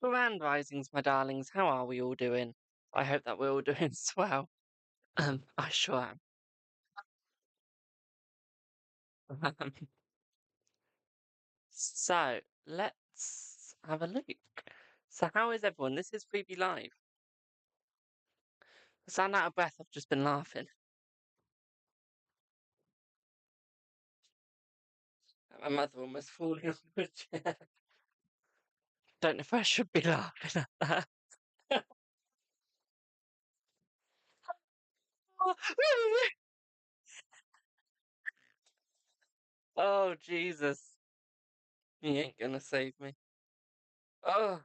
Grand risings, my darlings. How are we all doing? I hope that we're all doing swell. I sure am. So let's have a look. So how is everyone? This is Freebie Live. I sound out of breath. I've just been laughing. My mother almost falling off the chair. Don't know if I should be laughing at that. Oh Jesus! You ain't gonna save me. Oh,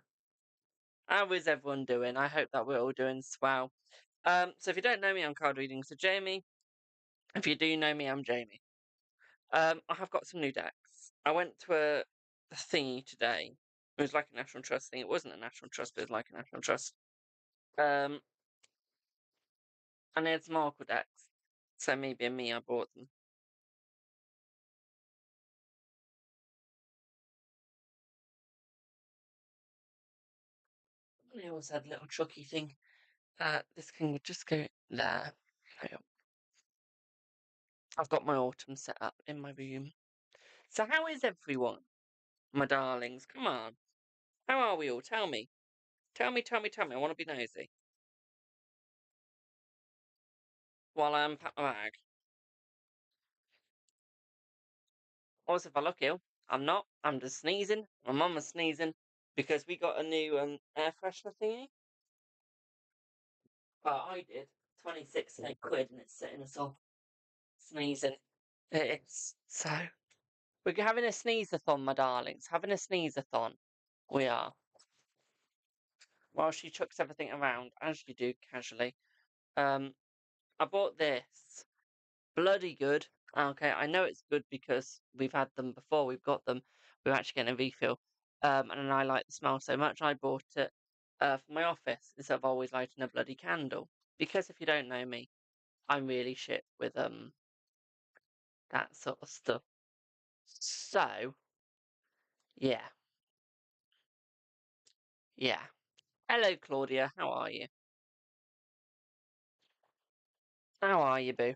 how is everyone doing? I hope that we're all doing swell. So if you don't know me, I'm card reading. So Jamie. If you do know me, I'm Jamie. I have got some new decks. I went to a thingy today. It was like a National Trust thing. It wasn't a National Trust, but it was like a National Trust. And they had some Oracle decks. So me being me, I bought them. They also had a little chucky thing. This can just go there. I've got my autumn set up in my room. So how is everyone? My darlings, come on. How are we all? Tell me. Tell me. I want to be nosy. While I unpack my bag. Also, if I look ill, I'm not. I'm just sneezing. My mum was sneezing because we got a new air freshener thingy. Well, I did. 26 quid and it's setting us off sneezing. It is. So, we're having a sneeze-a-thon, my darlings. Having a sneeze-a-thon. We are. While she chucks everything around, as you do casually. I bought this. Bloody good. Okay, I know it's good because we've had them before. We've got them. We're actually getting a refill. And I like the smell so much, I bought it for my office instead of always lighting a bloody candle. Because if you don't know me, I'm really shit with that sort of stuff. So yeah, yeah. Hello, Claudia. How are you? How are you, boo?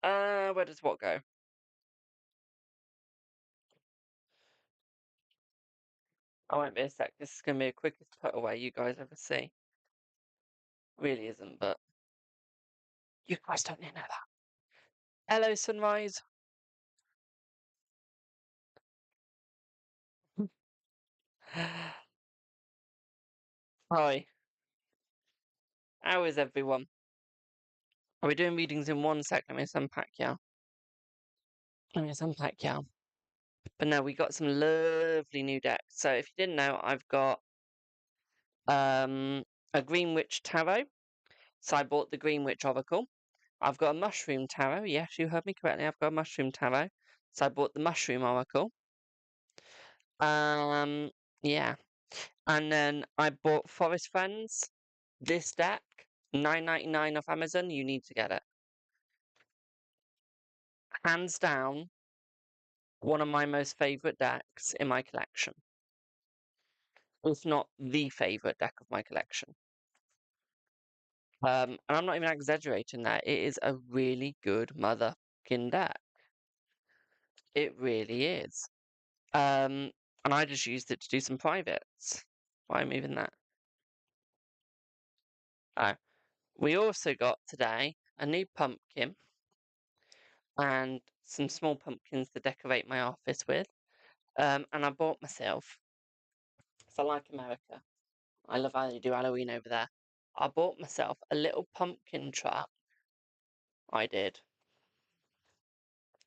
Where does what go? I won't be a sec. This is gonna be the quickest put away you guys ever see. Really isn't, but you guys don't know that. Hello, Sunrise. Hi. How is everyone? Are we doing readings in 1 sec? Let me just unpack yeah. Let me just unpack yeah. But no, we got some lovely new decks. So if you didn't know, I've got a Green Witch Tarot. So I bought the Green Witch Oracle. I've got a Mushroom Tarot. Yes, you heard me correctly. I've got a Mushroom Tarot. So I bought the Mushroom Oracle. Yeah. And then I bought Forest Friends. This deck, $9.99 off Amazon. You need to get it. Hands down, one of my most favourite decks in my collection. If not the favourite deck of my collection. And I'm not even exaggerating that. It is a really good motherfucking deck. It really is. And I just used it to do some privates. Why am I moving that? Oh. We also got today a new pumpkin and some small pumpkins to decorate my office with. And I bought myself, because I like America. I love how they do Halloween over there. I bought myself a little pumpkin truck. I did.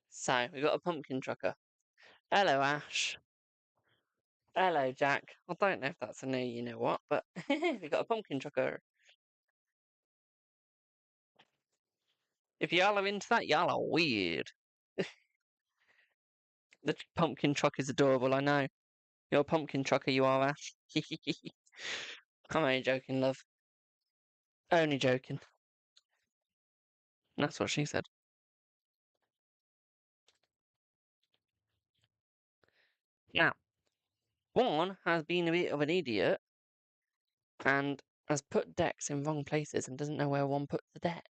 So, we got a pumpkin trucker. Hello, Ash. Hello, Jack. I don't know if that's a new you know what, but we got a pumpkin trucker. If y'all are into that, y'all are weird. The pumpkin truck is adorable, I know. You're a pumpkin trucker, you are, Ash. I'm only joking, love. Only joking. That's what she said. Now, one has been a bit of an idiot and has put decks in wrong places and doesn't know where one puts the decks.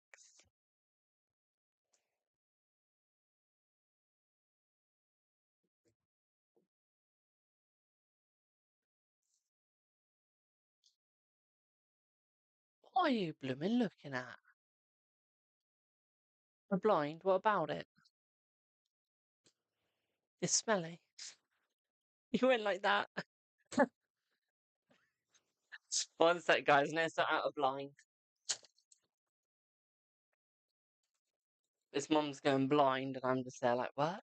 What are you blooming looking at? A blind? What about it? It's smelly. You went like that. One sec, guys. No, it's not out of blind. This mum's going blind, and I'm just there like, what?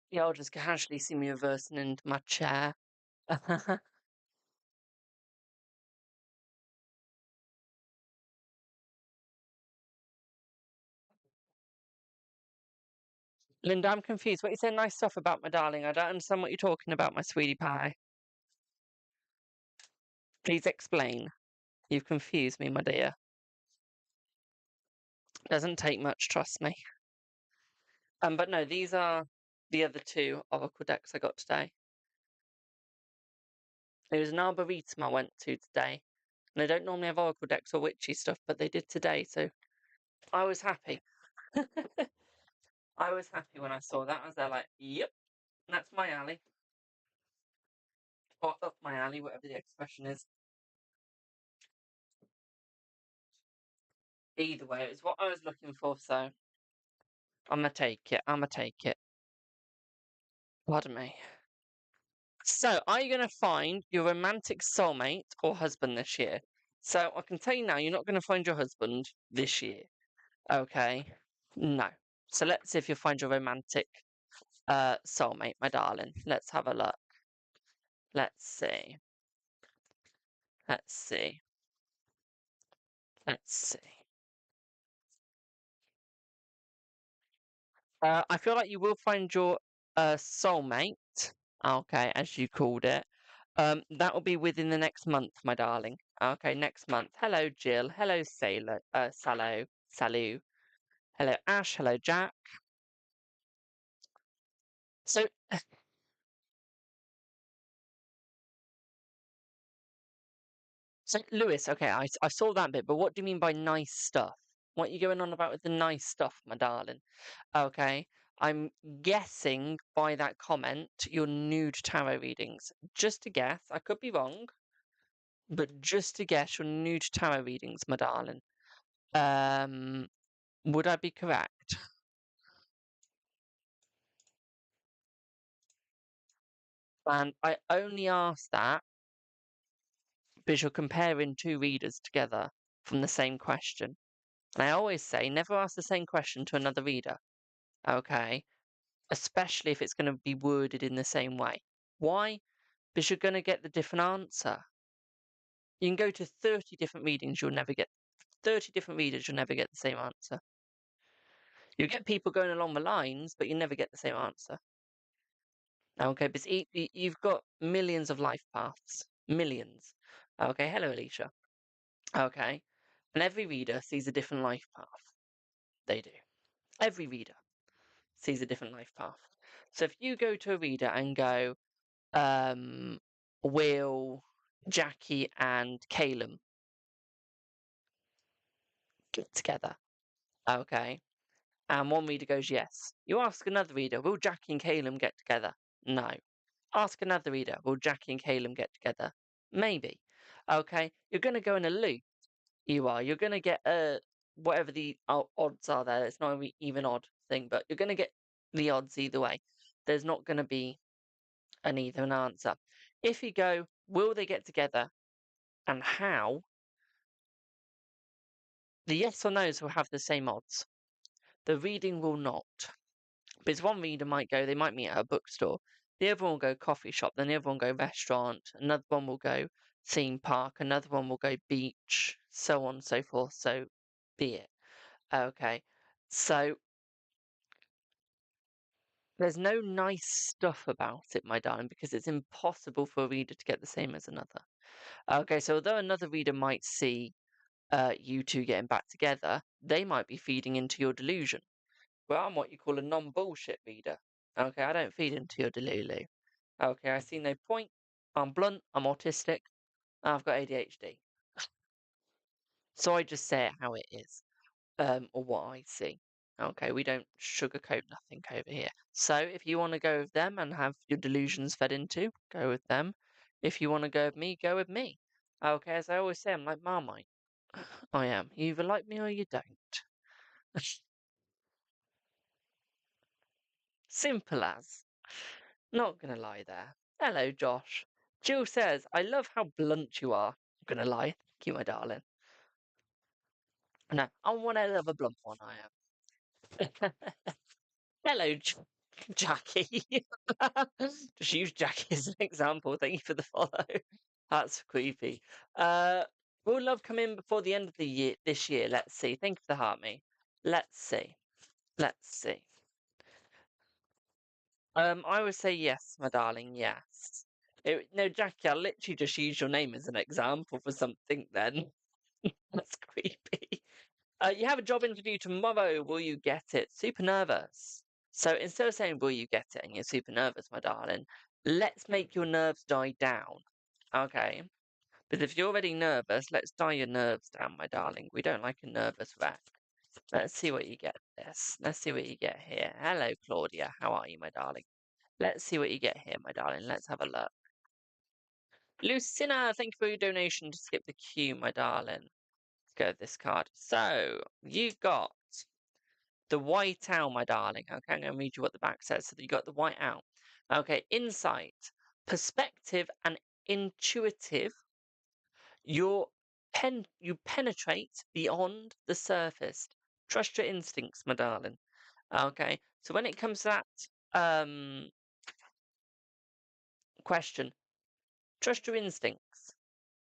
Yeah, I'll just casually see me reversing into my chair. Linda, I'm confused. What you saying nice stuff about my darling? I don't understand what you're talking about, my sweetie pie. Please explain. You've confused me, my dear. Doesn't take much, trust me. But no, these are the other two Oracle decks I got today. It was an Arboretum I went to today. And they don't normally have Oracle decks or witchy stuff, but they did today, so I was happy. I was happy when I saw that. I was there like, yep, that's my alley. Or up my alley, whatever the expression is. Either way, it was what I was looking for, so I'm gonna take it. I'm gonna take it. Pardon me. So, are you going to find your romantic soulmate or husband this year? So, I can tell you now, you're not going to find your husband this year. Okay? No. So, let's see if you'll find your romantic soulmate, my darling. Let's have a look. Let's see. Let's see. Let's see. I feel like you will find your soulmate, okay, as you called it. That will be within the next month, my darling. Okay, next month. Hello, Jill. Hello, Sailor. Salo. Salu. Hello, Ash. Hello, Jack. So, so Lewis. Okay, I saw that bit, but what do you mean by nice stuff? What are you going on about with the nice stuff, my darling? Okay, I'm guessing by that comment you're new to tarot readings. Just a guess. I could be wrong, but just to guess, you're new to tarot readings, my darling. Would I be correct? And I only ask that because you're comparing two readers together from the same question. And I always say, never ask the same question to another reader, okay? Especially if it's going to be worded in the same way. Why? Because you're going to get the different answer. You can go to 30 different readings, you'll never get 30 different readers, you'll never get the same answer. You get people going along the lines, but you never get the same answer. Okay, because you've got millions of life paths. Millions. Okay, hello, Alicia. Okay. And every reader sees a different life path. They do. Every reader sees a different life path. So if you go to a reader and go, will Jackie and Caleb get together? Okay. And one reader goes, yes. You ask another reader, will Jackie and Caleb get together? No. Ask another reader, will Jackie and Caleb get together? Maybe. Okay. You're going to go in a loop. You are. You're going to get whatever the odds are there. It's not an even odd thing, but you're going to get the odds either way. There's not going to be an even answer. If you go, will they get together and how? The yes or no's will have the same odds. The reading will not. Because one reader might go, they might meet at a bookstore. The other one will go coffee shop. Then the other one will go restaurant. Another one will go theme park. Another one will go beach. So on and so forth. So be it. Okay. So there's no nice stuff about it, my darling, because it's impossible for a reader to get the same as another. Okay, so although another reader might see you two getting back together, they might be feeding into your delusion. Well, I'm what you call a non-bullshit reader. Okay, I don't feed into your delulu. Okay, I see no point. I'm blunt. I'm autistic. I've got ADHD. So I just say it how it is, or what I see. Okay, we don't sugarcoat nothing over here. So if you want to go with them and have your delusions fed into, go with them. If you want to go with me, go with me. Okay, as I always say, I'm like Marmite. I am. You either like me or you don't. Simple as. Not gonna lie there. Hello, Josh. Jill says, I love how blunt you are. I'm gonna lie. Thank you, my darling. No, I'm one hell of a blunt one, I am. Hello, Jackie. Just use Jackie as an example. Thank you for the follow. That's creepy. Will love come in before the end of the year this year? Let's see. Thank you for the heart, me. Let's see. Let's see. I would say yes, my darling, yes. No, Jackie, I'll literally just use your name as an example for something then. That's creepy. You have a job interview tomorrow. Will you get it? Super nervous. So instead of saying, will you get it? And you're super nervous, my darling, let's make your nerves die down. Okay? But if you're already nervous, let's die your nerves down, my darling. We don't like a nervous wreck. Let's see what you get this. Let's see what you get here. Hello, Claudia. How are you, my darling? Let's see what you get here, my darling. Let's have a look. Lucina, thank you for your donation to skip the queue, my darling. Let's go with this card. So, you got the white owl, my darling. Okay, I'm going to read you what the back says. So, you got the white owl. Okay, insight, perspective, and intuitive. You penetrate beyond the surface. Trust your instincts, my darling. Okay, so when it comes to that question, trust your instincts.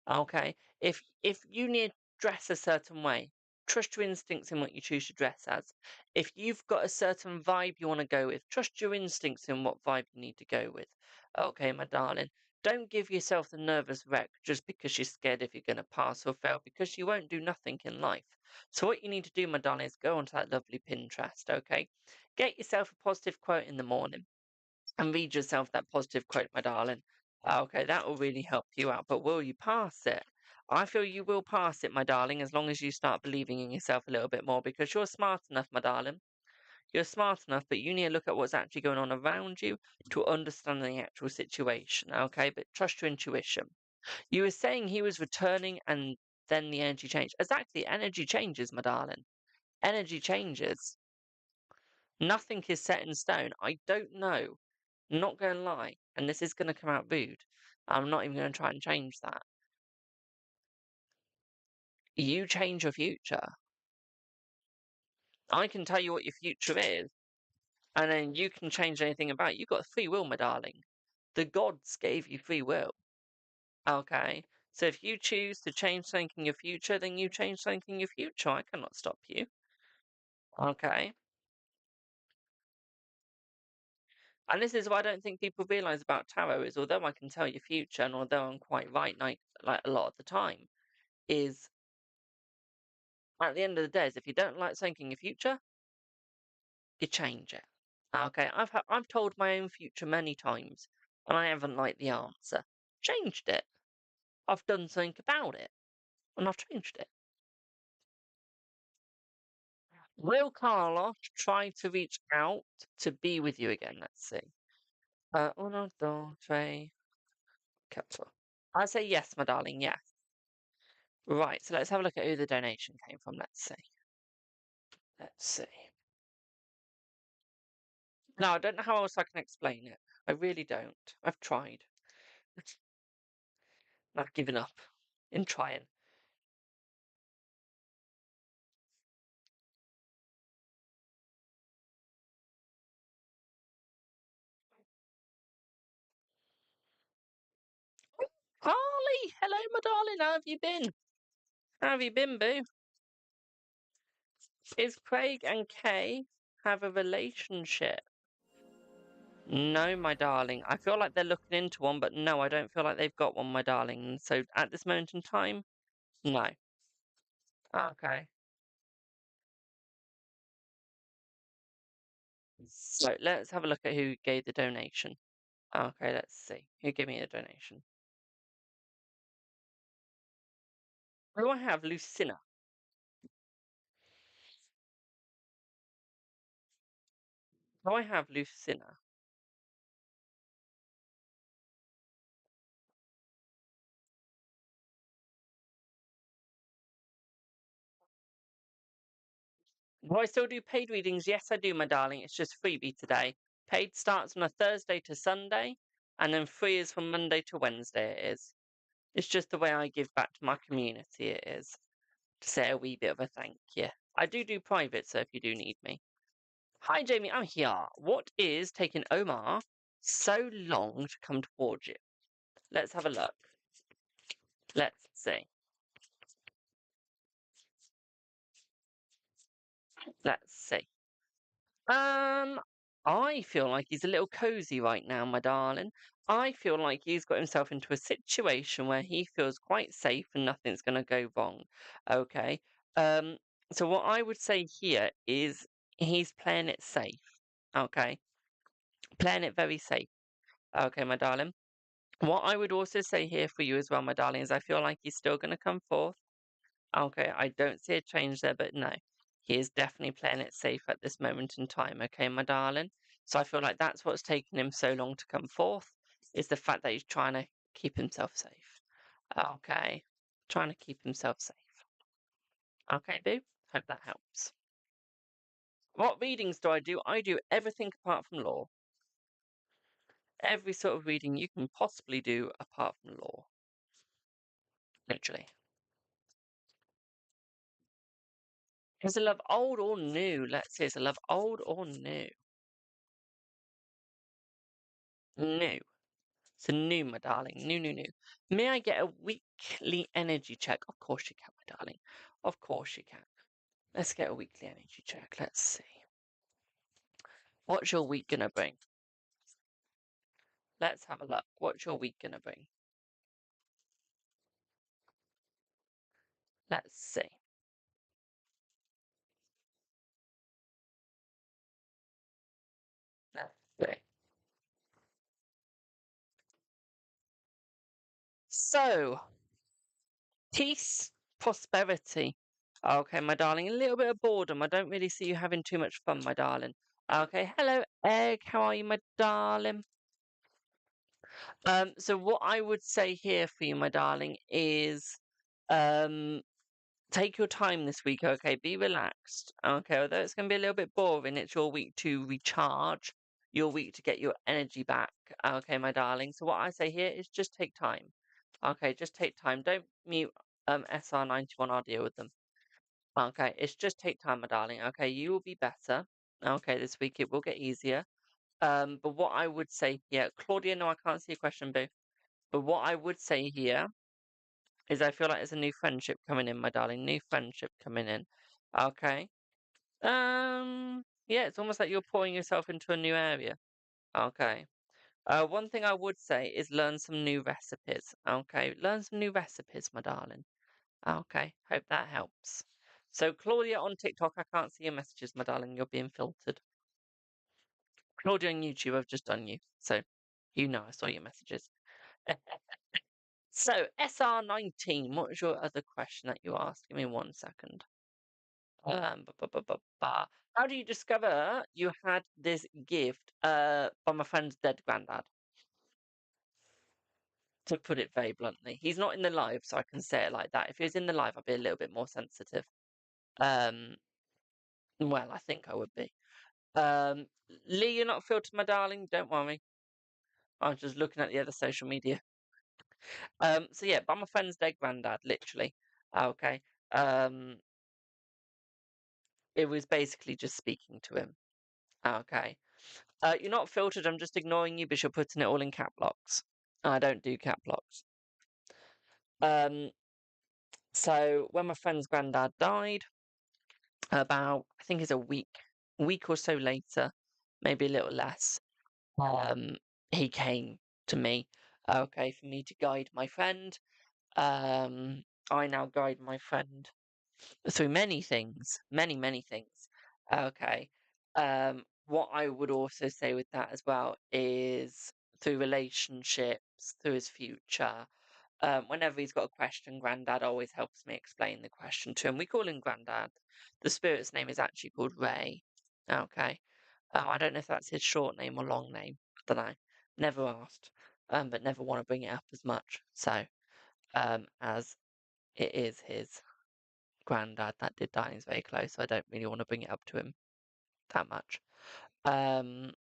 Okay, if you need to dress a certain way, trust your instincts in what you choose to dress as. If you've got a certain vibe you want to go with, trust your instincts in what vibe you need to go with. Okay, my darling. Don't give yourself the nervous wreck just because you're scared if you're going to pass or fail, because you won't do nothing in life. So what you need to do, my darling, is go onto that lovely Pinterest, okay? Get yourself a positive quote in the morning and read yourself that positive quote, my darling. Okay, that will really help you out. But will you pass it? I feel you will pass it, my darling, as long as you start believing in yourself a little bit more, because you're smart enough, my darling. You're smart enough, but you need to look at what's actually going on around you to understand the actual situation, okay? But trust your intuition. You were saying he was returning and then the energy changed. Exactly, energy changes, my darling. Energy changes. Nothing is set in stone. I don't know. Not going to lie, and this is going to come out rude. I'm not even going to try and change that. You change your future. I can tell you what your future is, and then you can change anything about it. You've got free will, my darling. The gods gave you free will. Okay? So if you choose to change something in your future, then you change something in your future. I cannot stop you. Okay? And this is what I don't think people realize about tarot is, although I can tell your future, and although I'm quite right, like a lot of the time, is at the end of the day, is if you don't like something in your future, you change it. Okay, I've told my own future many times, and I haven't liked the answer. Changed it. I've done something about it, and I've changed it. Will Carlos try to reach out to be with you again? Let's see. Uno, dos, tres, cuatro. I say yes, my darling, yes. Right, so let's have a look at who the donation came from. Let's see. Let's see. No, I don't know how else I can explain it. I really don't. I've tried. I've given up in trying. Harley, hello, my darling. How have you been? How have you been, boo? Is Craig and Kay have a relationship? No, my darling. I feel like they're looking into one, but no, I don't feel like they've got one, my darling. So at this moment in time, no. Okay. So let's have a look at who gave the donation. Okay, let's see. Who gave me a donation? Do I have Lucina? Do I have Lucina? Do I still do paid readings? Yes, I do, my darling. It's just freebie today. Paid starts on a Thursday to Sunday, and then free is from Monday to Wednesday. It is. It's just the way I give back to my community. It is to say a wee bit of a thank you. I do private, so if you do need me. Hi, Jamie. I'm here. What is taking Omar so long to come towards you? Let's have a look. Let's see. Let's see. Um, I feel like he's a little cozy right now, my darling. I feel like he's got himself into a situation where he feels quite safe and nothing's going to go wrong. Okay. Um, so what I would say here is he's playing it safe. Okay. Playing it very safe. Okay, my darling. What I would also say here for you as well, my darling, is I feel like he's still going to come forth. Okay, I don't see a change there, but no, he is definitely playing it safe at this moment in time. Okay, my darling. So I feel like that's what's taken him so long to come forth, is the fact that he's trying to keep himself safe. Okay, trying to keep himself safe. Okay, boo. Hope that helps. What readings do? I do everything apart from law. Every sort of reading you can possibly do apart from law. Literally. Is it love old or new? Let's see, is it love old or new? New. So new, my darling. New, new, new. May I get a weekly energy check? Of course you can, my darling. Of course you can. Let's get a weekly energy check. Let's see. What's your week gonna bring? Let's have a look. What's your week gonna bring? Let's see. Let's see. So, peace, prosperity. Okay, my darling. A little bit of boredom. I don't really see you having too much fun, my darling. Okay, hello, Egg. How are you, my darling? So what I would say here for you, my darling, is um take your time this week, okay? Be relaxed. Okay, although it's gonna be a little bit boring, it's your week to recharge, your week to get your energy back. Okay, my darling. So what I say here is just take time. Okay, just take time. Don't mute SR91, I'll deal with them. Okay, it's just take time, my darling. Okay, you will be better. Okay, this week it will get easier. But what I would say here, Claudia, no, I can't see your question, boo. But what I would say here is I feel like there's a new friendship coming in, my darling. New friendship coming in. Okay. Yeah, it's almost like you're pouring yourself into a new area. Okay. One thing I would say is learn some new recipes. Okay. Learn some new recipes, my darling. Okay. Hope that helps. So, Claudia on TikTok, I can't see your messages, my darling. You're being filtered. Claudia on YouTube, I've just done you. So, you know I saw your messages. So, SR19, what was your other question that you asked? Give me 1 second. How do you discover you had this gift from a friend's dead granddad? To put it very bluntly, he's not in the live, so I can say it like that. If he was in the live, I'd be a little bit more sensitive. Um, well, I think I would be. Um, Lee, you're not filtered, my darling. Don't worry. I was just looking at the other social media. So yeah, by my friend's dead granddad, literally. Okay. Um, it was basically just speaking to him. Okay. You're not filtered. I'm just ignoring you because you're putting it all in cap locks. I don't do cap locks. So when my friend's granddad died, about I think it's a week or so later, maybe a little less, he came to me, okay, for me to guide my friend. I now guide my friend through many things, many things. Okay. what I would also say with that as well is through relationships, through his future. Whenever he's got a question, Grandad always helps me explain the question to him. We call him Grandad. The spirit's name is actually called Ray. Okay. I don't know if that's his short name or long name. I don't know. Never asked. But never want to bring it up as much. So, as it is his granddad that did die and he's very close, so I don't really want to bring it up to him that much. But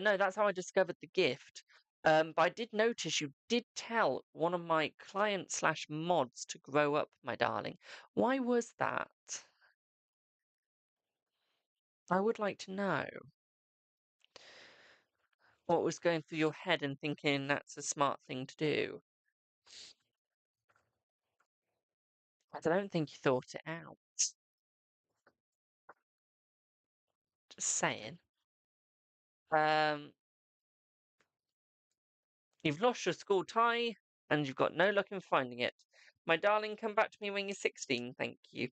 no, that's how I discovered the gift. But I did notice you did tell one of my clients slash mods to grow up, my darling. Why was that? I would like to know what was going through your head and thinking that's a smart thing to do. I don't think you thought it out. Just saying. Um, you've lost your school tie and you've got no luck in finding it. My darling, come back to me when you're 16, thank you.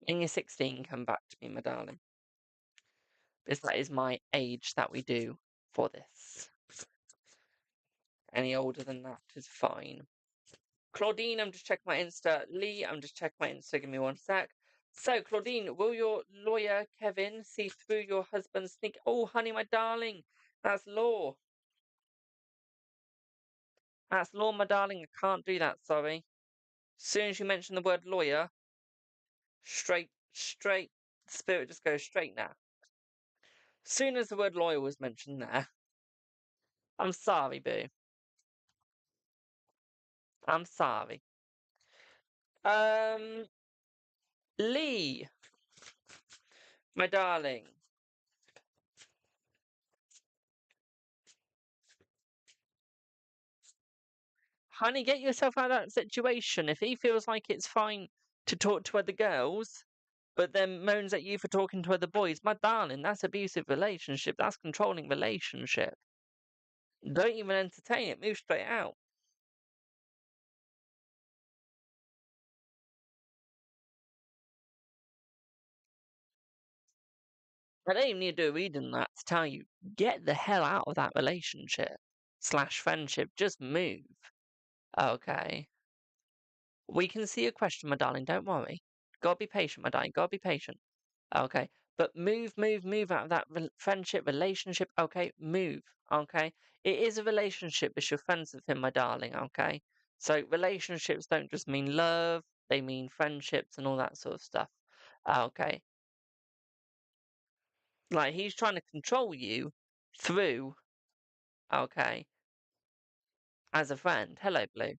When you're 16, come back to me, my darling. Because that is my age that we do for this. Any older than that is fine. Claudine, I'm just checking my Insta. Lee, I'm just checking my Insta. Give me one sec. So, Claudine, will your lawyer, Kevin, see through your husband's sneak? Oh, honey, my darling. That's law. That's law, my darling. I can't do that, sorry. As soon as you mention the word lawyer, straight, the spirit just goes straight now. As soon as the word lawyer was mentioned there, I'm sorry, boo. I'm sorry. Lee, my darling. Honey, get yourself out of that situation. If he feels like it's fine to talk to other girls, but then moans at you for talking to other boys, my darling, that's abusive relationship. That's controlling relationship. Don't even entertain it. Move straight out. I don't even need to do a reading on that to tell you, get the hell out of that relationship slash friendship. Just move. Okay. We can see a question, my darling. Don't worry. Gotta be patient, my darling. Gotta be patient. Okay. But move out of that friendship, relationship. Okay. Move. Okay. It is a relationship, but you're friends with him, my darling. Okay. So relationships don't just mean love, they mean friendships and all that sort of stuff. Okay. Like he's trying to control you through, okay, as a friend. Hello, Blue.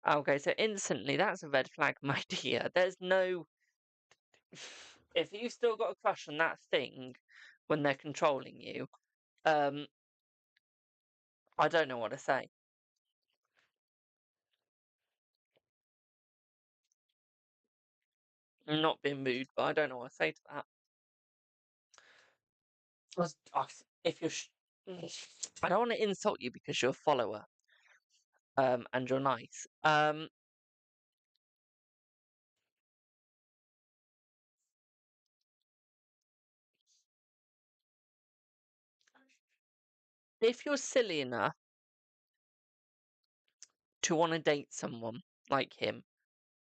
Okay, so instantly that's a red flag, my dear. There's no. If you've still got a crush on that thing when they're controlling you, um, I don't know what to say. I'm not being rude, but I don't know what to say to that. If you're, I don't want to insult you because you're a follower, and you're nice. If you're silly enough to want to date someone like him,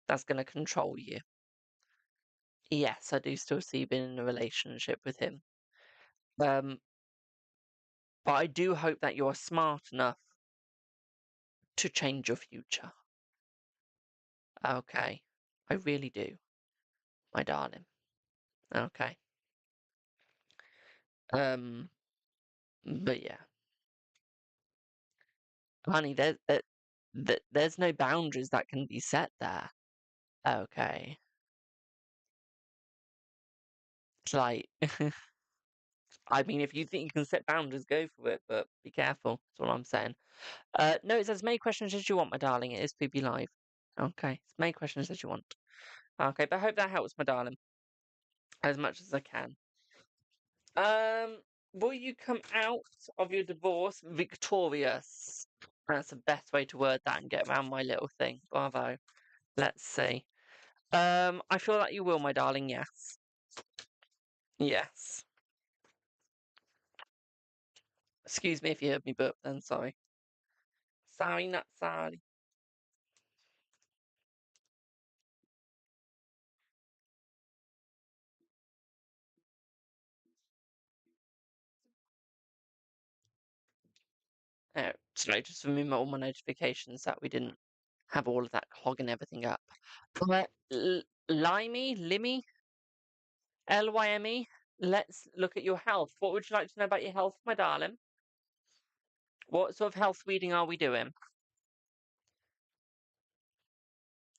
that's going to control you. Yes, I do still see you being in a relationship with him. But I do hope that you're smart enough to change your future. Okay. I really do, my darling. Okay. But yeah. Honey, there's no boundaries that can be set there. Okay. It's like, I mean, if you think you can set boundaries, go for it, but be careful. That's all I'm saying. No, it says, as many questions as you want, my darling. It is PB Live. Okay. As many questions as you want. Okay, but I hope that helps, my darling. As much as I can. Will you come out of your divorce victorious? That's the best way to word that and get around my little thing. Bravo. Let's see. I feel like you will, my darling, yes. Yes. Excuse me if you heard me burp then, sorry. Sorry, not sorry. So just remember all my notifications that we didn't have all of that clogging everything up. Limey, Lyme. Let's look at your health. What would you like to know about your health, my darling? What sort of health reading are we doing?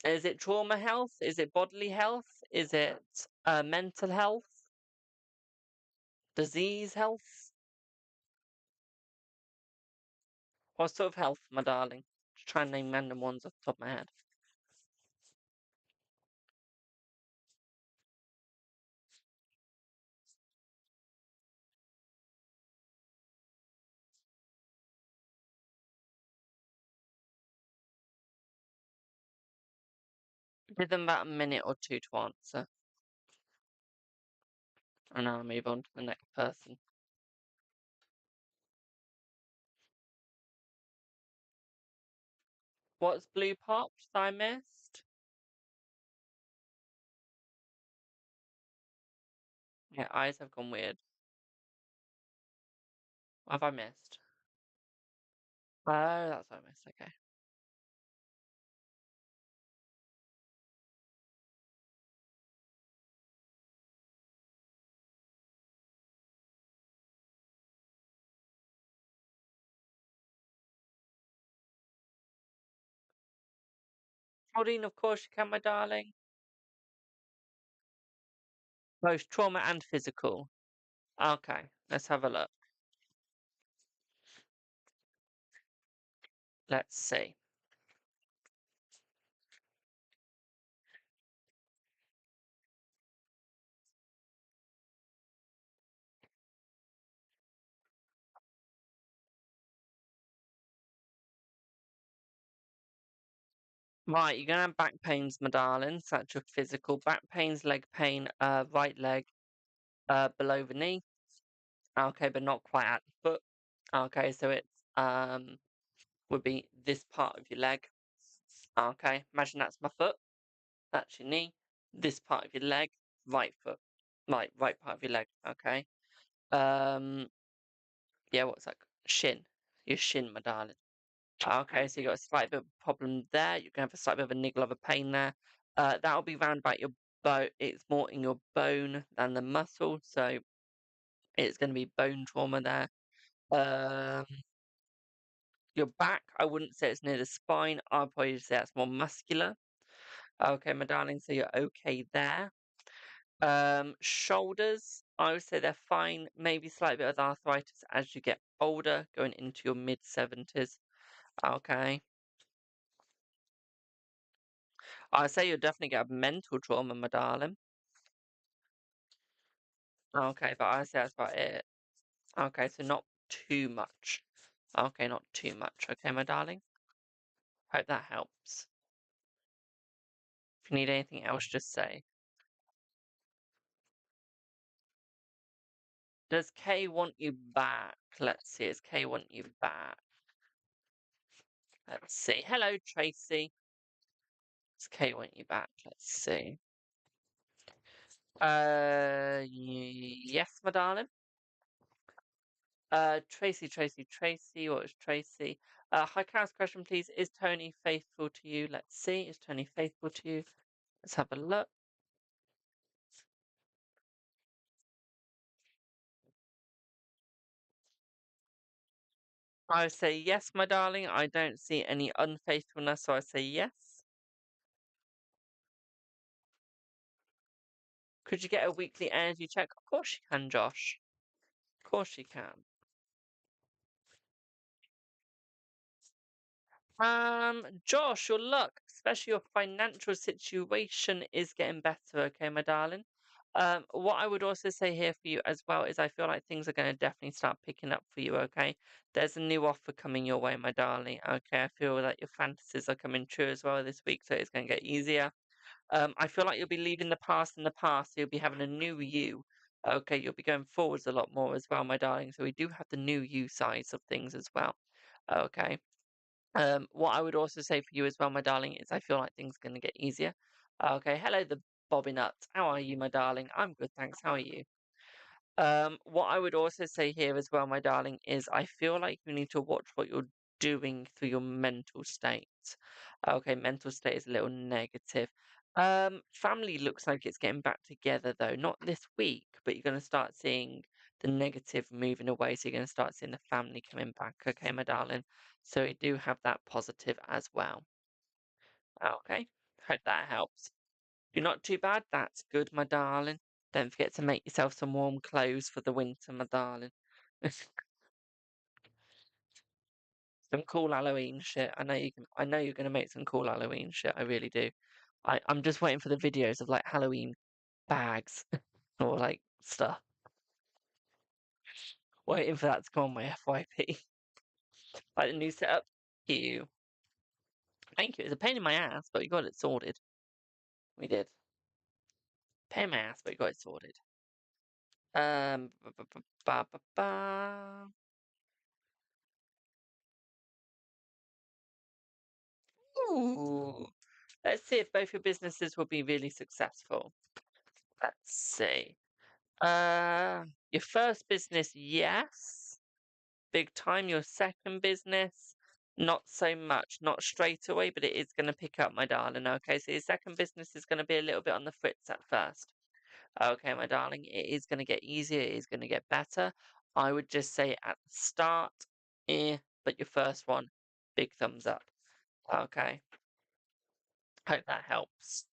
Is it trauma health? Is it bodily health? Is it mental health? Disease health? What sort of health, my darling? Just try and name random ones off the top of my head. Give them about a minute or two to answer. And I'll move on to the next person. What's blue popped that I missed? Yeah, eyes have gone weird. What have I missed? Oh, that's what I missed. Okay. Claudine, of course you can, my darling. Both trauma and physical. Okay, let's have a look. Let's see. Right, you're gonna have back pains, my darling. So that's your physical. Back pains, leg pain, right leg, below the knee. Okay, but not quite at the foot. Okay, so it's would be this part of your leg. Okay, imagine that's my foot. That's your knee. This part of your leg, right foot. Right part of your leg. Okay. Um, yeah, what's that? Shin. Your shin, my darling. Okay, so you got a slight bit of a problem there. You're gonna have a slight bit of a niggle of a pain there. That'll be round about your bone. It's more in your bone than the muscle, so it's gonna be bone trauma there. Um, your back, I wouldn't say it's near the spine. I'd probably say that's more muscular. Okay, my darling, so you're okay there. Shoulders, I would say they're fine. Maybe slight bit of arthritis as you get older, going into your mid-70s. Okay. I'd say you'll definitely get a mental trauma, my darling. Okay, but I say that's about it. Okay, so not too much. Okay, not too much. Okay, my darling. Hope that helps. If you need anything else, just say. Does Kay want you back? Let's see. Does Kay want you back? Let's see. Hello, Tracy. Does Kay want you back? Let's see. Yes, my darling. Tracy. What is Tracy? Hi, Karen's question, please. Is Tony faithful to you? Let's see. Is Tony faithful to you? Let's have a look. I say yes, my darling. I don't see any unfaithfulness, so I say yes. Could you get a weekly energy check? Of course you can, Josh. Of course you can. Josh, your luck, especially your financial situation, is getting better, okay, my darling? What I would also say here for you as well is I feel like things are going to definitely start picking up for you, okay? There's a new offer coming your way, my darling, okay? I feel like your fantasies are coming true as well this week, so it's going to get easier. I feel like you'll be leaving the past in the past. So you'll be having a new you. Okay, you'll be going forwards a lot more as well, my darling. So we do have the new you sides of things as well. Okay. What I would also say for you as well, my darling, is I feel like things are going to get easier. Okay. Hello, the Bobby Nuts. How are you, my darling? I'm good, thanks. How are you? What I would also say here as well, my darling, is I feel like you need to watch what you're doing through your mental state. Okay, mental state is a little negative. Family looks like it's getting back together though, not this week, but you're going to start seeing the negative moving away. So you're going to start seeing the family coming back. Okay, my darling. So we do have that positive as well. Okay, hope that helps. You're not too bad. That's good, my darling. Don't forget to make yourself some warm clothes for the winter, my darling. Some cool Halloween shit. I know you can. I know you're gonna make some cool Halloween shit. I really do. I'm just waiting for the videos of like Halloween bags or like stuff. Waiting for that to come on my FYP. Like the new setup. You. Thank you. It's a pain in my ass, but we got it sorted. We did. Pain in my ass, but we got it sorted. Ba, ba, ba, ba, ba, ba. Ooh. Let's see if both your businesses will be really successful. Let's see. Your first business, yes, big time. Your second business, not so much, not straight away, but it is going to pick up, my darling. Okay, so your second business is going to be a little bit on the fritz at first. Okay, my darling, it is going to get easier, it is going to get better. I would just say at the start, but your first one, big thumbs up. Okay, hope that helps.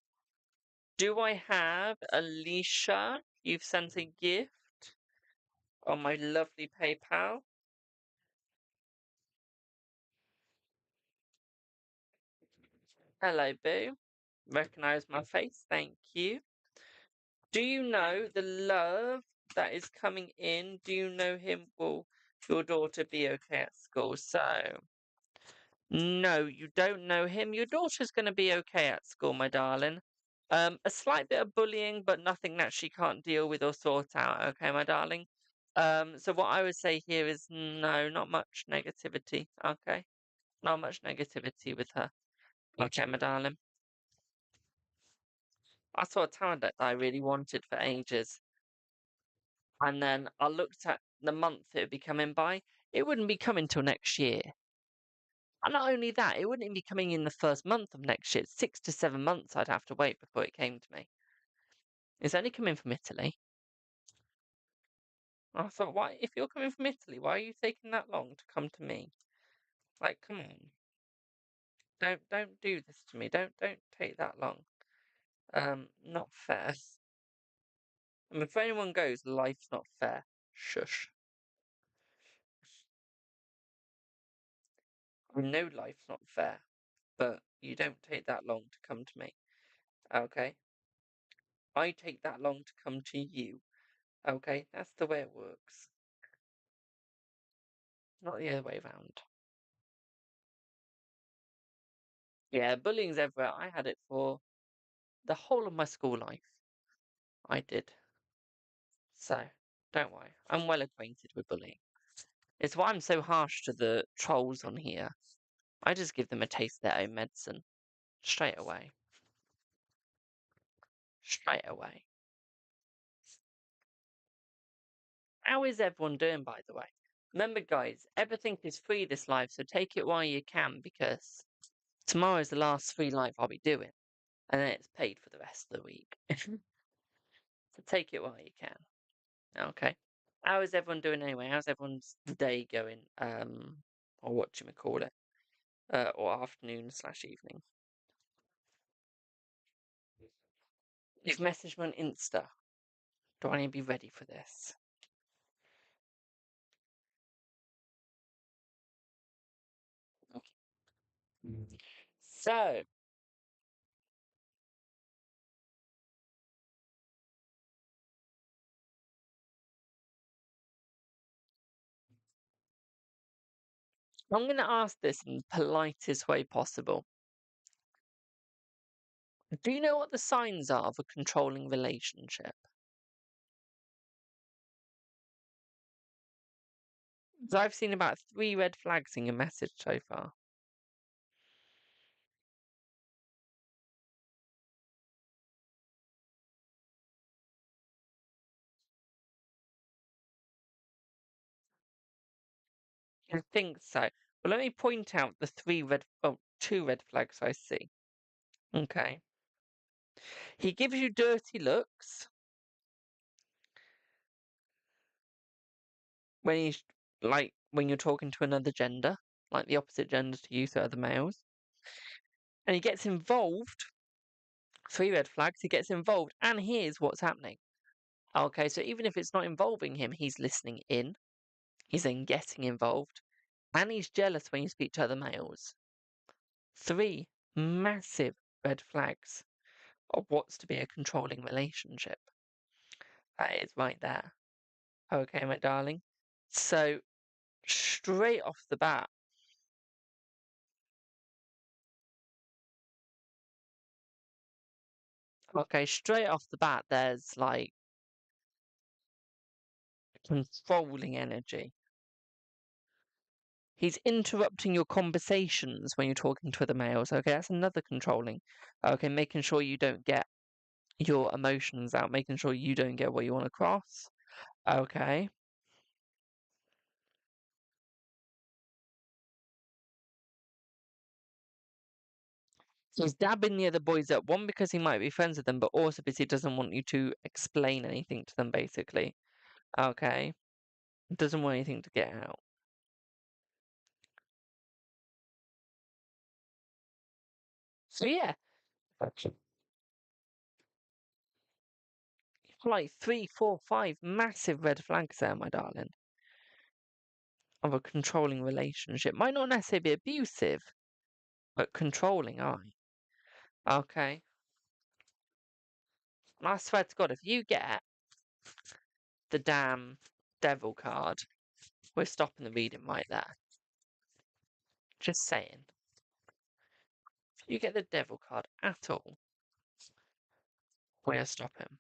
Do I have Alicia? You've sent a gift on my lovely PayPal. Hello, Boo. Recognize my face. Thank you. Do you know the love that is coming in? Do you know him? Will your daughter be okay at school? So, no, you don't know him. Your daughter's going to be okay at school, my darling. A slight bit of bullying, but nothing that she can't deal with or sort out. Okay, my darling. So what I would say here is no, not much negativity. Okay, not much negativity with her. Okay, my darling. I saw a talent that I really wanted for ages, and then I looked at the month it would be coming by. It wouldn't be coming till next year. And not only that, it wouldn't even be coming in the first month of next year. 6 to 7 months I'd have to wait before it came to me. It's only coming from Italy. I thought, why? If you're coming from Italy, why are you taking that long to come to me? Like, come on, don't do this to me. Don't take that long. Not fair. I mean, if anyone goes, life's not fair. Shush. I know life's not fair, but you don't take that long to come to me. Okay? I take that long to come to you. Okay? That's the way it works. Not the other way around. Yeah, bullying's everywhere. I had it for the whole of my school life. I did. So, don't worry. I'm well acquainted with bullying. It's why I'm so harsh to the trolls on here. I just give them a taste of their own medicine. Straight away. Straight away. How is everyone doing, by the way? Remember, guys, everything is free this life, so take it while you can, because tomorrow's the last free life I'll be doing, and then it's paid for the rest of the week. So take it while you can. Okay. How is everyone doing anyway? How's everyone's day going? Or what you call it? Or afternoon/evening. You've messaged me on Insta. Do I need to be ready for this? Okay. So, I'm going to ask this in the politest way possible. Do you know what the signs are of a controlling relationship? 'Cause I've seen about 3 red flags in your message so far. I think so. Well, let me point out the 2 red flags I see. Okay. He gives you dirty looks when he's like when you're talking to another gender, like the opposite gender to you, so other males. And he gets involved. 3 red flags. He gets involved and hears what's happening. Okay, so even if it's not involving him, he's listening in. He's then getting involved, and he's jealous when you speak to other males. 3 massive red flags of what's to be a controlling relationship. That is right there. Okay, my darling. So, straight off the bat, there's like controlling energy. He's interrupting your conversations when you're talking to other males. Okay, that's another controlling. Okay, making sure you don't get your emotions out, making sure you don't get what you want across. Okay. So he's dabbing the other boys up, one because he might be friends with them, but also because he doesn't want you to explain anything to them, basically. Okay. Doesn't want anything to get out. So yeah. Like 3, 4, 5 massive red flags there, my darling, of a controlling relationship. Might not necessarily be abusive, but controlling, aye. Okay. And I swear to God, if you get the damn devil card, we're stopping the reading right there. Just saying. If you get the devil card at all, we're stopping.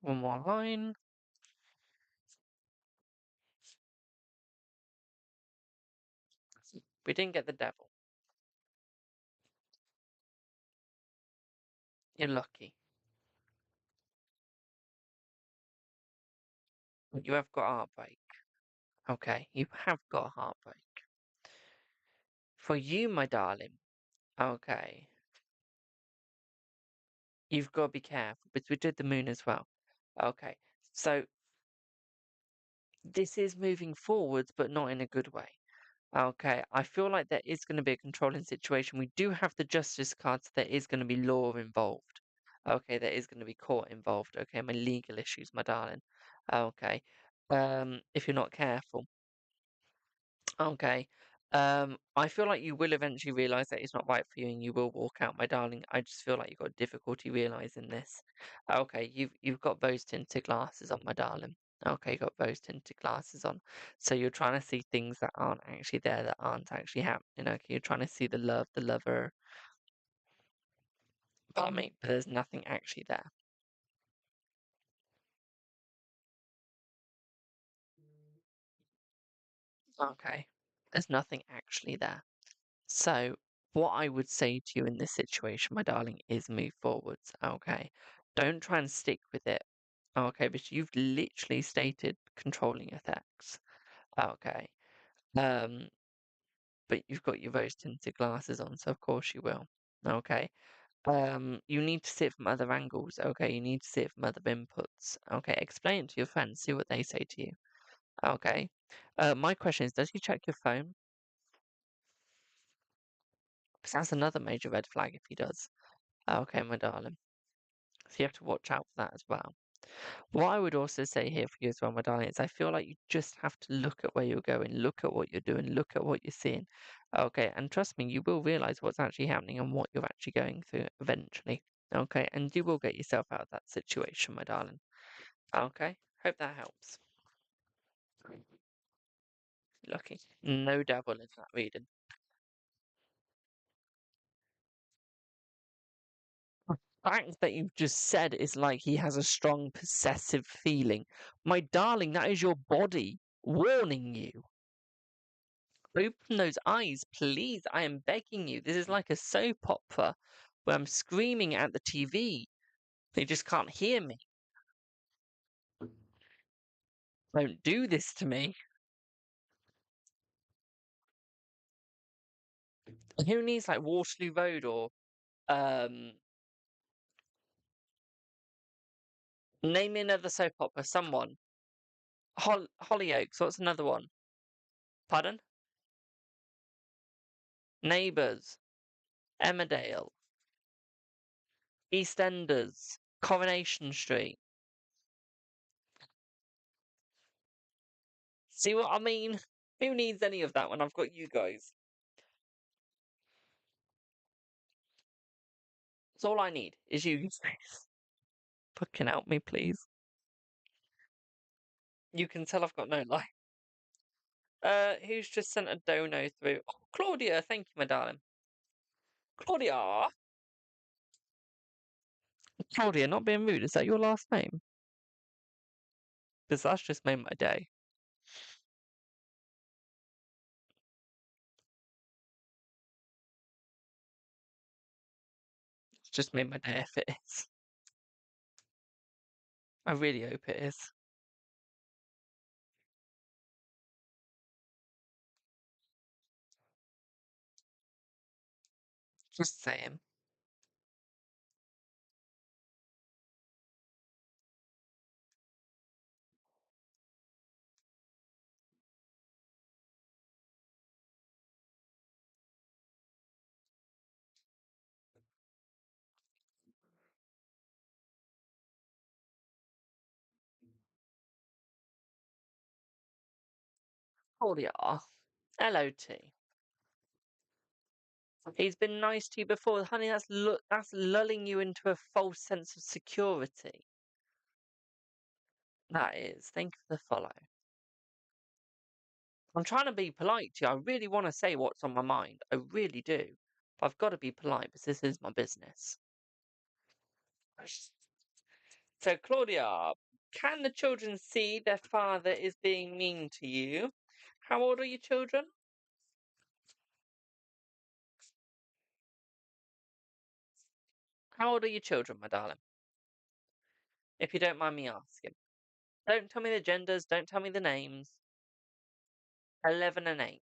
One more line. We didn't get the devil. You're lucky. You have got heartbreak. Okay, you have got heartbreak. For you, my darling, okay, you've got to be careful because we did the moon as well. Okay, so this is moving forwards, but not in a good way. Okay, I feel like there is going to be a controlling situation. We do have the justice card, so there is going to be law involved. Okay, there is going to be court involved. Okay, my legal issues, my darling. Okay, if you're not careful. Okay. I feel like you will eventually realize that it's not right for you and you will walk out, my darling. I just feel like you've got difficulty realizing this. Okay, you've got rose tinted glasses on, my darling. Okay, you've got rose tinted glasses on. So you're trying to see things that aren't actually there, that aren't actually happening. Okay, you're trying to see the love, the lover, but there's nothing actually there. Okay. There's nothing actually there. So, what I would say to you in this situation, my darling, is move forwards. Okay. Don't try and stick with it. Okay. But you've literally stated controlling effects. Okay. Um, but you've got your rose tinted glasses on, so of course you will. Okay. You need to see it from other angles. Okay. You need to see it from other inputs. Okay. Explain it to your friends, see what they say to you. Okay. My question is, does he check your phone? Because that's another major red flag if he does. Okay, my darling. So you have to watch out for that as well. What I would also say here for you as well, my darling, is I feel like you just have to look at where you're going, look at what you're doing, look at what you're seeing. Okay, and trust me, you will realize what's actually happening and what you're actually going through eventually. Okay, and you will get yourself out of that situation, my darling. Okay, hope that helps. Lucky. No devil in that reading. The fact that you've just said is like he has a strong possessive feeling. My darling, that is your body warning you. Open those eyes, please. I am begging you. This is like a soap opera where I'm screaming at the TV. They just can't hear me. Don't do this to me. Who needs like Waterloo Road or um name me another soap opera, someone. Hollyoaks, what's another one? Pardon? Neighbours, Emmerdale, EastEnders, Coronation Street. See what I mean? Who needs any of that when I've got you guys? That's all I need is you guys. Fucking help me, please. You can tell I've got no life. Who's just sent a dono through? Oh, Claudia, thank you, my darling. Claudia? Claudia, not being rude, is that your last name? Because that's just made my day. It's just made my day if it is. I really hope it is. Just saying. Claudia. Hello, T. He's been nice to you before. Honey, that's lulling you into a false sense of security. That is. Thank you for the follow. I'm trying to be polite to you. I really want to say what's on my mind. I really do. But I've got to be polite because this is my business. So, Claudia, can the children see their father is being mean to you? How old are your children? How old are your children, my darling? If you don't mind me asking. Don't tell me the genders, don't tell me the names. 11 and 8.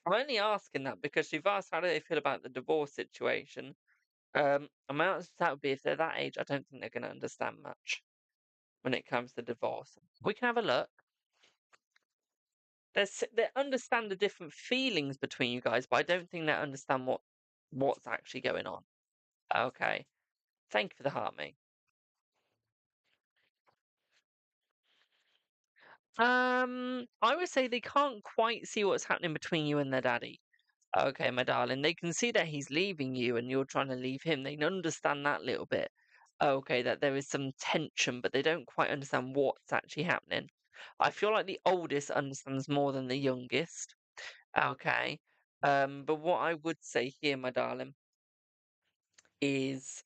I'm only asking that because you've asked how do they feel about the divorce situation. And my answer to that would be if they're that age, I don't think they're going to understand much when it comes to divorce. We can have a look. They understand the different feelings between you guys, but I don't think they understand what's actually going on. Okay. Thank you for the heart, mate. I would say they can't quite see what's happening between you and their daddy. Okay, my darling. They can see that he's leaving you and you're trying to leave him. They can understand that little bit. Okay, that there is some tension, but they don't quite understand what's actually happening. I feel like the oldest understands more than the youngest. Okay. But what I would say here, my darling, is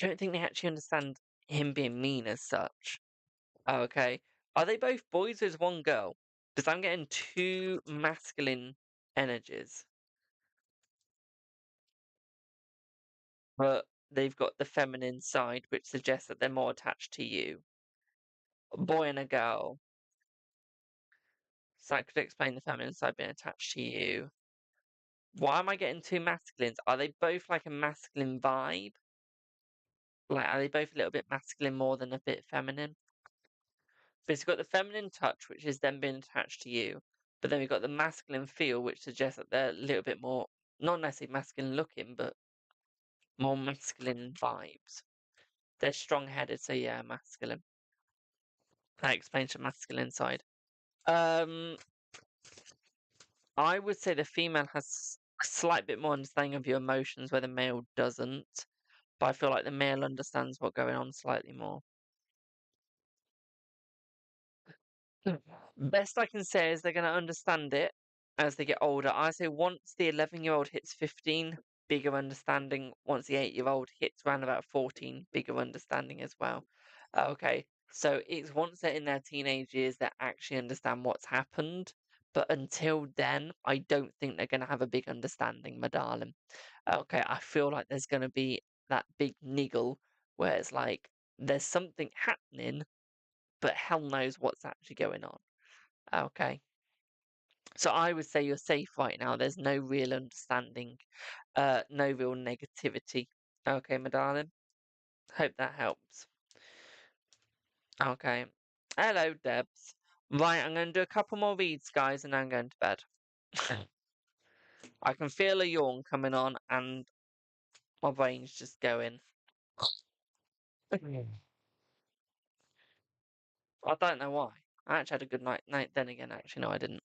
I don't think they actually understand him being mean as such. Okay. Are they both boys or is one girl? Because I'm getting two masculine energies, but they've got the feminine side, which suggests that they're more attached to you. A boy and a girl. So that could explain the feminine side being attached to you. Why am I getting two masculines? Are they both like a masculine vibe? Like, are they both a little bit masculine more than a bit feminine? But it's got the feminine touch, which is then being attached to you. But then we've got the masculine feel, which suggests that they're a little bit more, not necessarily masculine looking, but more masculine vibes. They're strong headed, so yeah, masculine. That explains the masculine side. Um, I would say the female has a slight bit more understanding of your emotions where the male doesn't. But I feel like the male understands what's going on slightly more. Best I can say is they're going to understand it as they get older. I say once the 11-year-old hits 15, bigger understanding. Once the 8-year-old hits around about 14, bigger understanding as well. Okay, so it's once they're in their teenage years that actually understand what's happened. But until then, I don't think they're going to have a big understanding, my darling. Okay, I feel like there's going to be that big niggle where it's like there's something happening, but hell knows what's actually going on. Okay. So I would say you're safe right now. There's no real understanding, no real negativity. Okay, my darling. Hope that helps. Okay. Hello, Debs. Right, I'm going to do a couple more reads, guys, and then I'm going to bed. I can feel a yawn coming on, and my brain's just going. I don't know why. I actually had a good night then again. Actually, no, I didn't.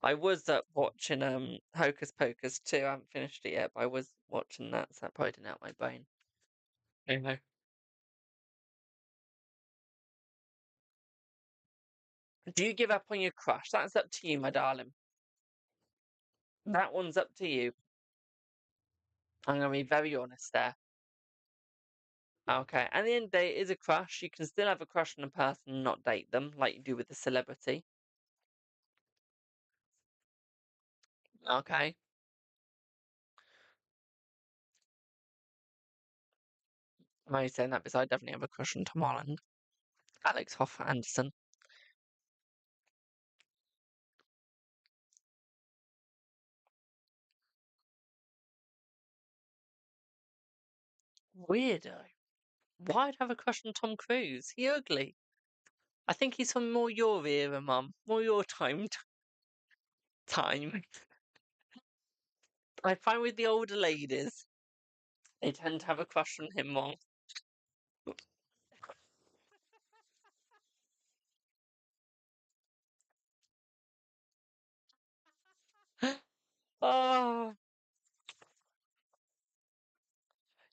I was watching Hocus Pocus 2. I haven't finished it yet, but I was watching that, so that probably didn't help my brain. I know. Do you give up on your crush? That's up to you, my darling. That one's up to you. I'm going to be very honest there. Okay. At the end of the day, it is a crush. You can still have a crush on a person and not date them, like you do with a celebrity. Okay. I'm only saying that because I definitely have a crush on Tom Holland. Alex Hoff Anderson. Weirdo. Why'd I have a crush on Tom Cruise? He ugly. I think he's from more your era, Mum. More your time. I find with the older ladies, they tend to have a crush on him more. Oh,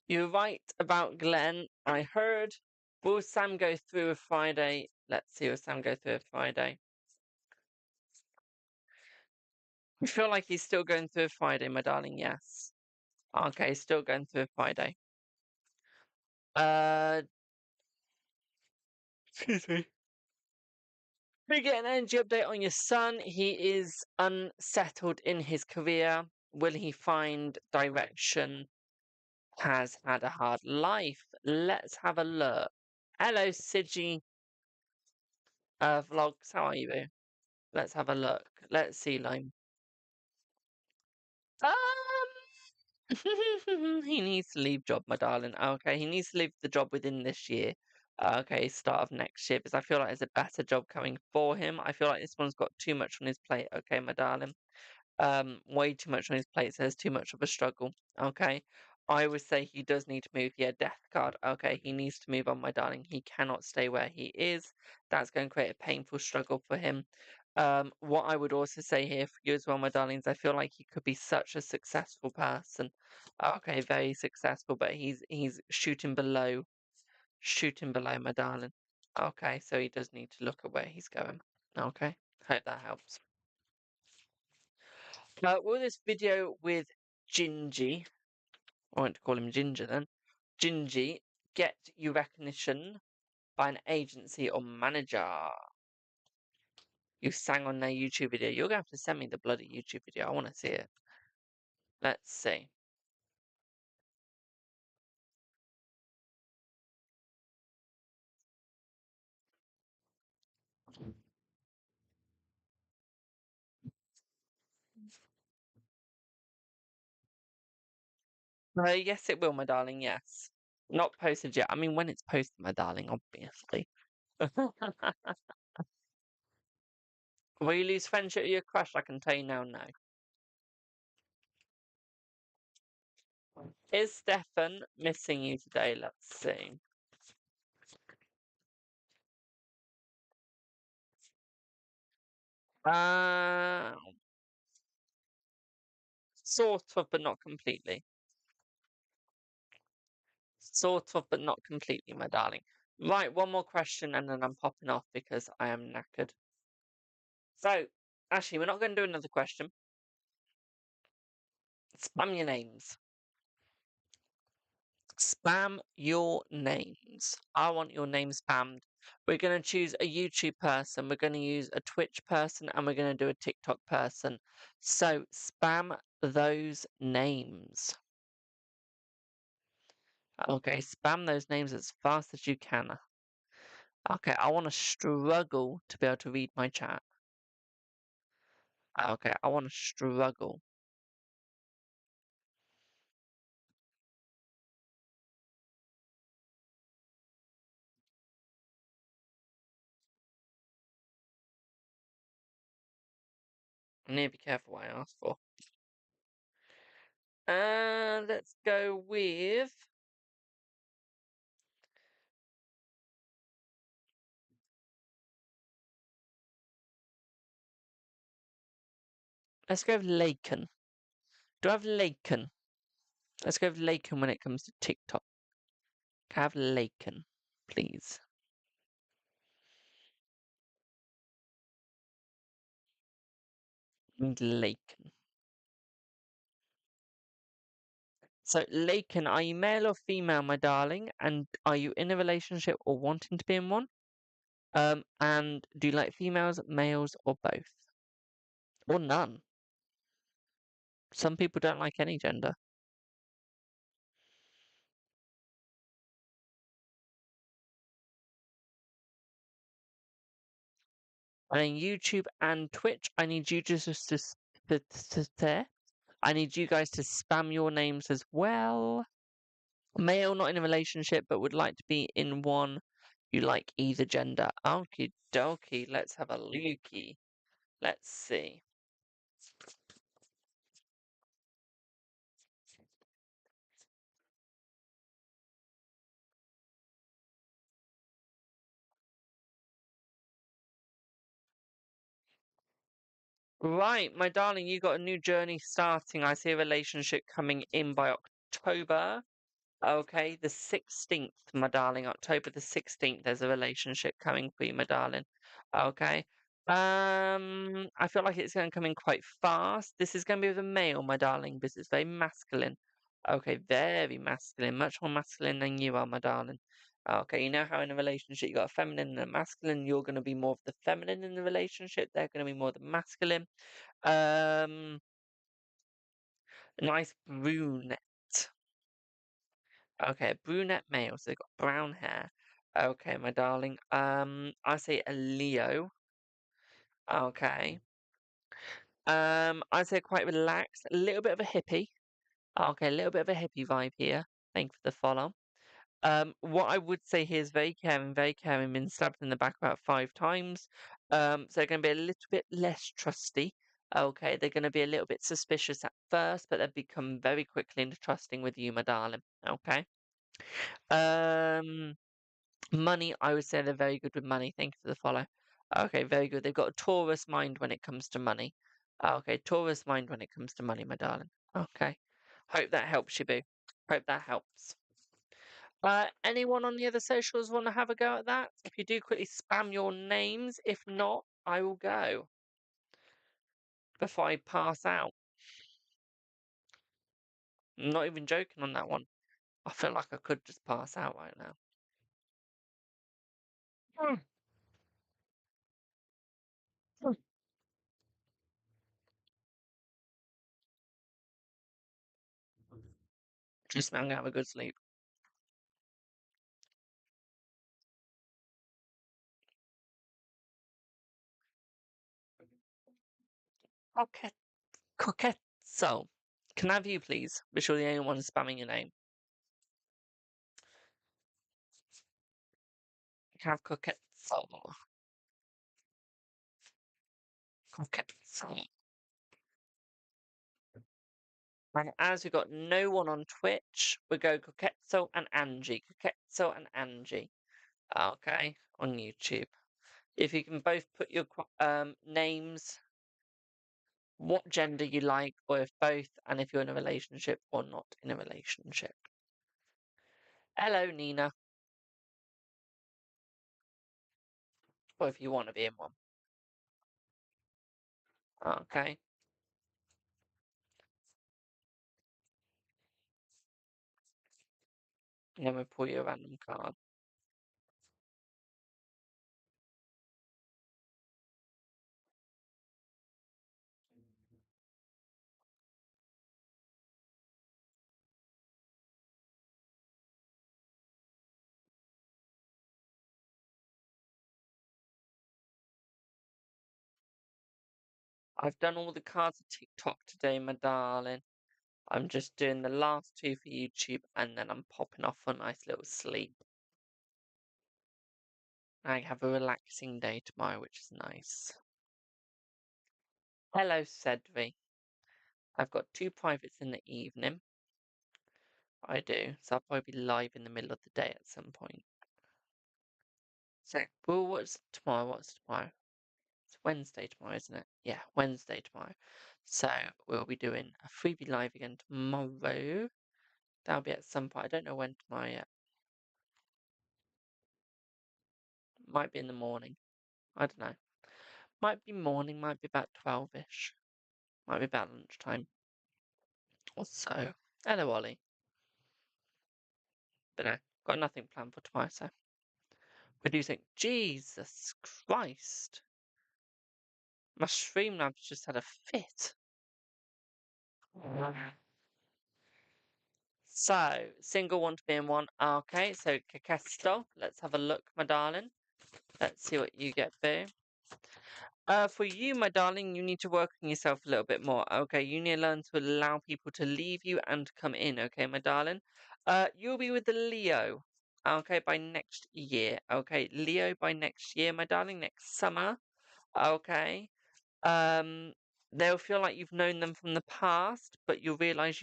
you're right about Glenn. I heard. Will Sam go through a Friday? Let's see, will Sam go through a Friday? I feel like he's still going through a Friday, my darling. Yes. Okay, still going through a Friday. Uh, excuse me. We get an energy update on your son. He is unsettled in his career. Will he find direction? Has had a hard life. Let's have a look. Hello, Sigi Vlogs. How are you? Let's have a look. Let's see, Lime. Um, he needs to leave job, my darling. Okay, he needs to leave the job within this year. Okay, start of next year, because I feel like there's a better job coming for him. I feel like this one's got too much on his plate. Okay, my darling. Way too much on his plate, so there's too much of a struggle. Okay. I would say he does need to move. Yeah, death card. Okay, he needs to move on, my darling. He cannot stay where he is. That's going to create a painful struggle for him. What I would also say here for you as well, my darlings, I feel like he could be such a successful person. Okay, very successful, but he's shooting below, my darling. Okay, so he does need to look at where he's going. Okay, hope that helps. Will this video with Gingy, I want to call him Ginger then, Gingy, get you recognition by an agency or manager? You sang on their YouTube video. You're going to have to send me the bloody YouTube video. I want to see it. Let's see. Yes, it will, my darling. Yes. Not posted yet. I mean, when it's posted, my darling, obviously. Will you lose friendship with your crush? I can tell you now, no. Is Stefan missing you today? Let's see. Uh, sort of, but not completely. Sort of, but not completely, my darling. Right, one more question and then I'm popping off because I am knackered. So, actually, we're not going to do another question. Spam your names. Spam your names. I want your name spammed. We're going to choose a YouTube person, we're going to use a Twitch person, and we're going to do a TikTok person. So, spam those names. Okay, spam those names as fast as you can. Okay, I want to struggle to be able to read my chat. Okay, I want to struggle. I need to be careful what I ask for. Let's go with. Let's go with Laken. Do I have Laken? Let's go with Laken when it comes to TikTok. Can I have Laken, please? Laken. So, Laken, are you male or female, my darling? And are you in a relationship or wanting to be in one? And do you like females, males, or both? Or none? Some people don't like any gender. And then YouTube and Twitch, I need you just to I need you guys to spam your names as well. Male, not in a relationship, but would like to be in one. You like either gender. Okie dokie. Let's have a looky. Let's see. Right, my darling, you got a new journey starting. I see a relationship coming in by October. Okay, the 16th, my darling, October the 16th, there's a relationship coming for you, my darling. Okay. I feel like it's going to come in quite fast. This is going to be with a male, my darling, because it's very masculine. Okay, very masculine, much more masculine than you are, my darling. Okay, you know how in a relationship you got a feminine and a masculine, you're going to be more of the feminine in the relationship, they're going to be more the masculine. Nice brunette. Okay, brunette male, so they've got brown hair. Okay, my darling. I say a Leo. Okay. I'd say quite relaxed, a little bit of a hippie. Okay, a little bit of a hippie vibe here. Thank you for the follow. What I would say here is very caring, been stabbed in the back about 5 times. So they're going to be a little bit less trusty. Okay, they're going to be a little bit suspicious at first, but they'll become very quickly into trusting with you, my darling. Okay. Um, Money, I would say they're very good with money. Thank you for the follow. Okay, very good. They've got a Taurus mind when it comes to money. Okay, Taurus mind when it comes to money, my darling. Okay. Hope that helps you, boo. Hope that helps. Anyone on the other socials want to have a go at that? If you do, quickly spam your names. If not, I will go before I pass out. I'm not even joking on that one. I feel like I could just pass out right now. Just I'm gonna have a good sleep. Okay. Coquette. So, can I have you, please? Be sure the only one spamming your name. Can I have Coquette. So, Coquette. So. And as we've got no one on Twitch, we go Coquetzo and Angie. Coquetzo and Angie. Okay, on YouTube. If you can both put your names, what gender you like, or if both, and if you're in a relationship or not in a relationship. Hello, Nina. Or if you want to be in one. Okay. And then we'll pull you a random card. I've done all the cards of TikTok today, my darling. I'm just doing the last two for YouTube, and then I'm popping off for a nice little sleep. I have a relaxing day tomorrow, which is nice. Hello, Cedri. I've got 2 privates in the evening. I do, so I'll probably be live in the middle of the day at some point. So, well, what's tomorrow? What's tomorrow? It's Wednesday tomorrow, isn't it? Yeah, Wednesday tomorrow. So, we'll be doing a freebie live again tomorrow. That'll be at some point. I don't know when tomorrow yet. Might be in the morning. I don't know. Might be morning, might be about 12-ish. Might be about lunchtime. Or so. Hello, Ollie. But no, got nothing planned for tomorrow, so. What do you think? Jesus Christ. My Streamlabs just had a fit. So, single want to be in one. Okay, so Kakesto, let's have a look, my darling. Let's see what you get, boo. For you, my darling, you need to work on yourself a little bit more. Okay, you need to learn to allow people to leave you and come in. Okay, my darling. You'll be with the Leo. Okay, by next year. Okay, Leo by next year, my darling. Next summer. Okay. They'll feel like you've known them from the past, but you'll realize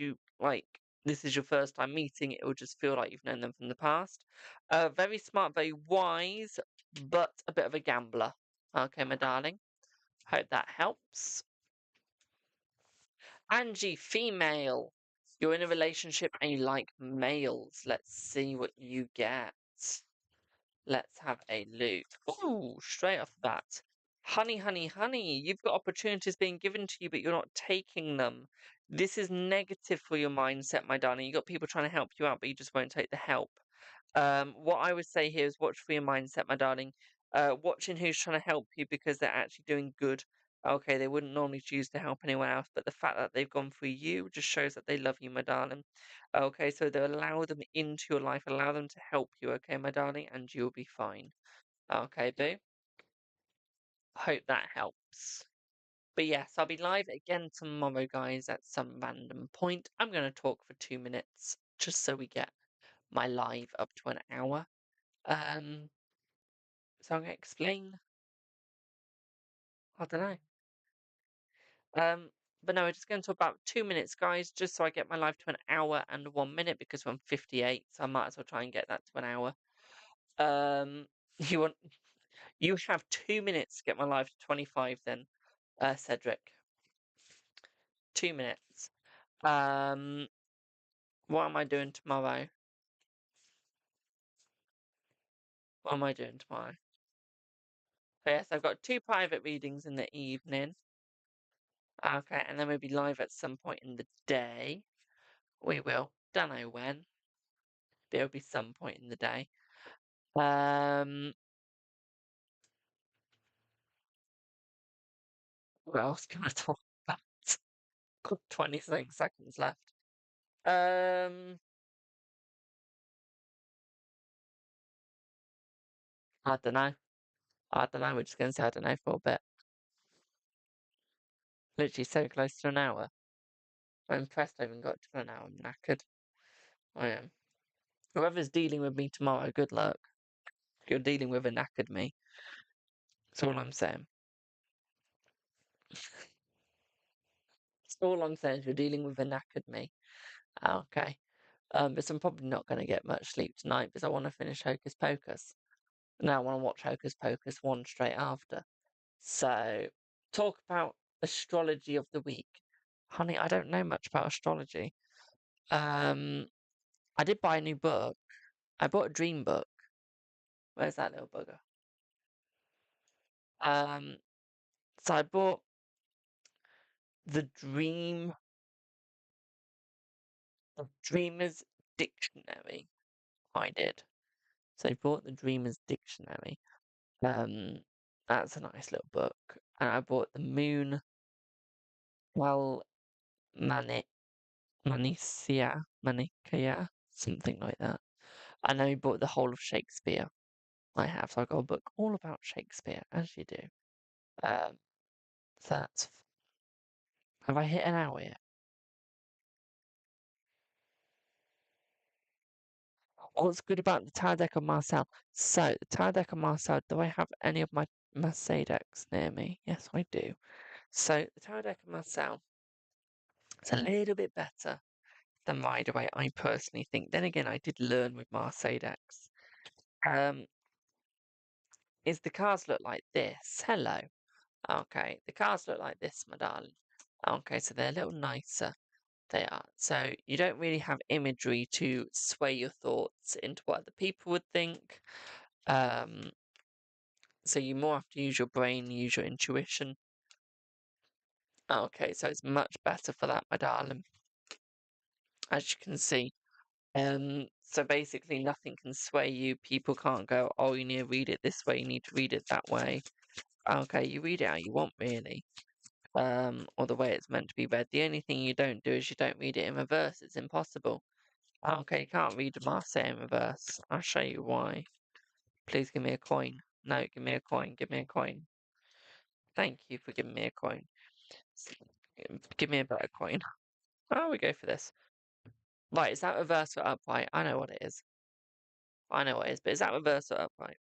this is your first time meeting. It will just feel like you've known them from the past. Very smart, very wise, but a bit of a gambler. Okay, my darling. Hope that helps. Angie, female. You're in a relationship and you like males. Let's see what you get. Let's have a look. Ooh, straight off the bat. Honey, honey, honey. You've got opportunities being given to you, but you're not taking them. This is negative for your mindset, my darling. You've got people trying to help you out, but you just won't take the help. What I would say here is watch for your mindset, my darling. Watching who's trying to help you because they're actually doing good. Okay, they wouldn't normally choose to help anyone else, but the fact that they've gone for you just shows that they love you, my darling. Okay, so they'll allow them into your life, allow them to help you, okay, my darling, and you'll be fine. Okay, boo? Hope that helps. But yes, I'll be live again tomorrow, guys, at some random point. I'm going to talk for 2 minutes just so we get my live up to an hour. So I'm going to explain. I don't know. But no, we're just going to talk about 2 minutes, guys, just so I get my live to an hour and 1 minute because we're on 58, so I might as well try and get that to an hour. You want you have 2 minutes to get my live to 25 then, Cedric. 2 minutes. What am I doing tomorrow? What am I doing tomorrow? So yes, I've got 2 private readings in the evening. Okay, and then we'll be live at some point in the day. We will. Don't know when. But it'll be some point in the day. What else can I talk about? Got 26 seconds left. I don't know. I don't know. We're just going to say I don't know for a bit. Literally so close to an hour. I'm impressed I even got to an hour. I'm knackered. I am. Whoever's dealing with me tomorrow, good luck. You're dealing with a knackered me. That's all I'm saying. That's all I'm saying is you're dealing with a knackered me. Okay. But I'm probably not going to get much sleep tonight because I want to finish Hocus Pocus. Now I want to watch Hocus Pocus 1 straight after. So, talk about astrology of the week. Honey, I don't know much about astrology. I did buy a new book. I bought a dream book. Where's that little bugger? So I bought the Dreamer's Dictionary. I did. So I bought the Dreamer's Dictionary. That's a nice little book. And I bought the Moon Well Manichaea, something like that. And then we bought the whole of Shakespeare. I have, so I got a book all about Shakespeare, as you do. So that's. Have I hit an hour yet? What's good about the Tower deck of Marcel? So, the Tower deck of Marcel, do I have any of my Marseille decks near me? Yes, I do. So, the Tower deck of Marcel is a little bit better than Ride Away, I personally think. Then again, I did learn with Marseille decks. Is the cards look like this? Hello. Okay, the cards look like this, my darling. Okay, so they're a little nicer. They are. So you don't really have imagery to sway your thoughts into what other people would think. So you more have to use your brain, use your intuition. Okay, so it's much better for that, my darling. As you can see. So basically nothing can sway you. People can't go, oh, you need to read it this way, you need to read it that way. Okay, you read it how you want, really. Or the way it's meant to be read. The only thing you don't do is you don't read it in reverse. It's impossible. Okay, you can't read Marseille in reverse. I'll show you why. Please give me a coin. No, give me a coin. Give me a coin. Thank you for giving me a coin. Give me a better coin. Oh, we go for this. Right, is that reverse or upright? I know what it is. I know what it is, but is that reverse or upright?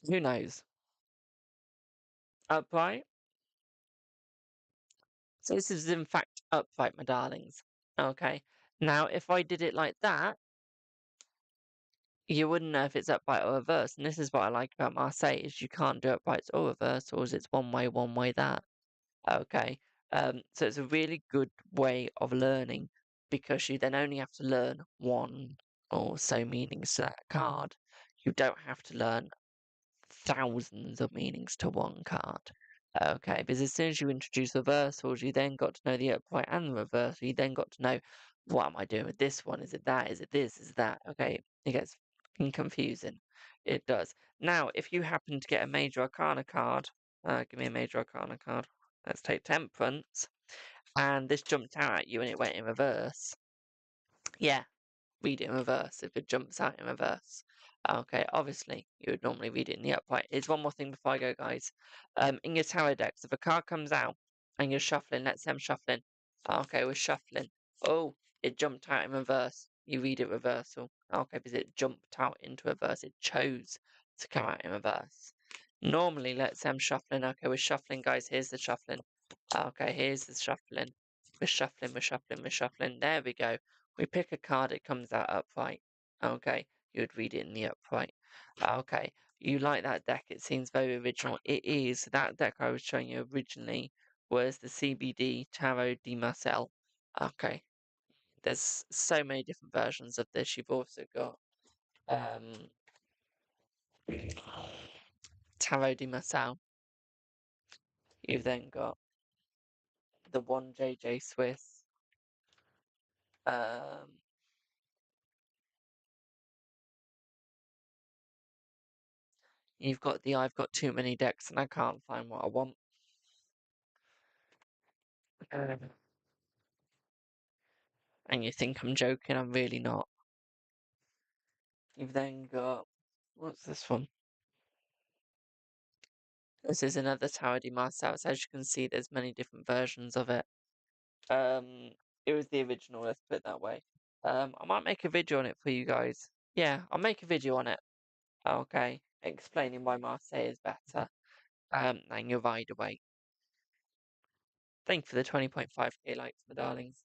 Who knows? Upright? So this is in fact upright, my darlings. Okay. Now, if I did it like that, you wouldn't know if it's upright or reverse. And this is what I like about Marseille is you can't do uprights or reverse, or is it's one way that. Okay. So it's a really good way of learning because you then only have to learn one or so meanings to that card. You don't have to learn thousands of meanings to one card. Okay, because as soon as you introduce reversals, you then got to know the upright and the reversal. You then got to know, what am I doing with this one? Is it that? Is it this? Is it that? Okay, it gets confusing. It does. Now, if you happen to get a major arcana card, give me a major arcana card. Let's take Temperance, and this jumped out at you and it went in reverse. Yeah, read it in reverse if it jumps out in reverse. Okay, obviously you would normally read it in the upright. There's one more thing before I go, guys. In your tarot decks, if a card comes out and you're shuffling, let's say I'm shuffling. Okay, we're shuffling. Oh, it jumped out in reverse. You read it reversal. Okay, because it jumped out into reverse. It chose to come out in reverse. Normally, let's say I'm shuffling. Okay, we're shuffling, guys. Here's the shuffling. Okay, here's the shuffling. We're shuffling, we're shuffling, we're shuffling. There we go. We pick a card, it comes out upright. Okay, you would read it in the upright. Okay, you like that deck, it seems very original. It is. That deck I was showing you originally was the CBD Tarot de Marcel. Okay, there's so many different versions of this. You've also got Tarot de Marcel. You've then got the one JJ Swiss. You've got the I've got too many decks and I can't find what I want. And you think I'm joking, I'm really not. You've then got, what's this one? This is another Tower de Marcel. As you can see, there's many different versions of it. It was the original, let's put it that way. I might make a video on it for you guys. Yeah, I'll make a video on it. Okay, explaining why Marseille is better than your Ride Away. Thank you for the 20.5k likes, my darlings.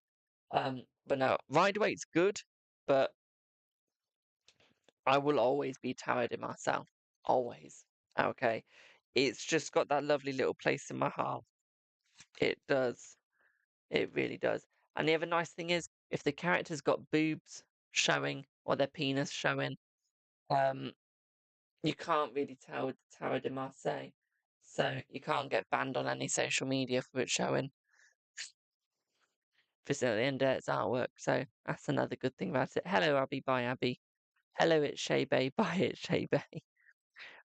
But no, Rider Waite's good, but I will always be towered in myself. Always. Okay. It's just got that lovely little place in my heart. It does. It really does. And the other nice thing is, if the character's got boobs showing or their penis showing, um, you can't really tell with the Tower de Marseille. So you can't get banned on any social media for it showing. Because at the end of it's artwork. So that's another good thing about it. Hello, Abby. Bye, Abby. Hello, it's Shay Bay. Bye, it's Shay Bay.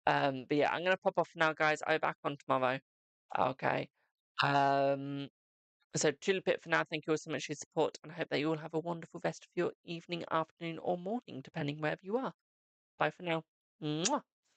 But yeah, I'm gonna pop off now, guys. I'll be back on tomorrow. Okay. Um, so Tulipit for now. Thank you all so much for your support, and I hope that you all have a wonderful rest of your evening, afternoon, or morning, depending wherever you are. Bye for now. Mwah.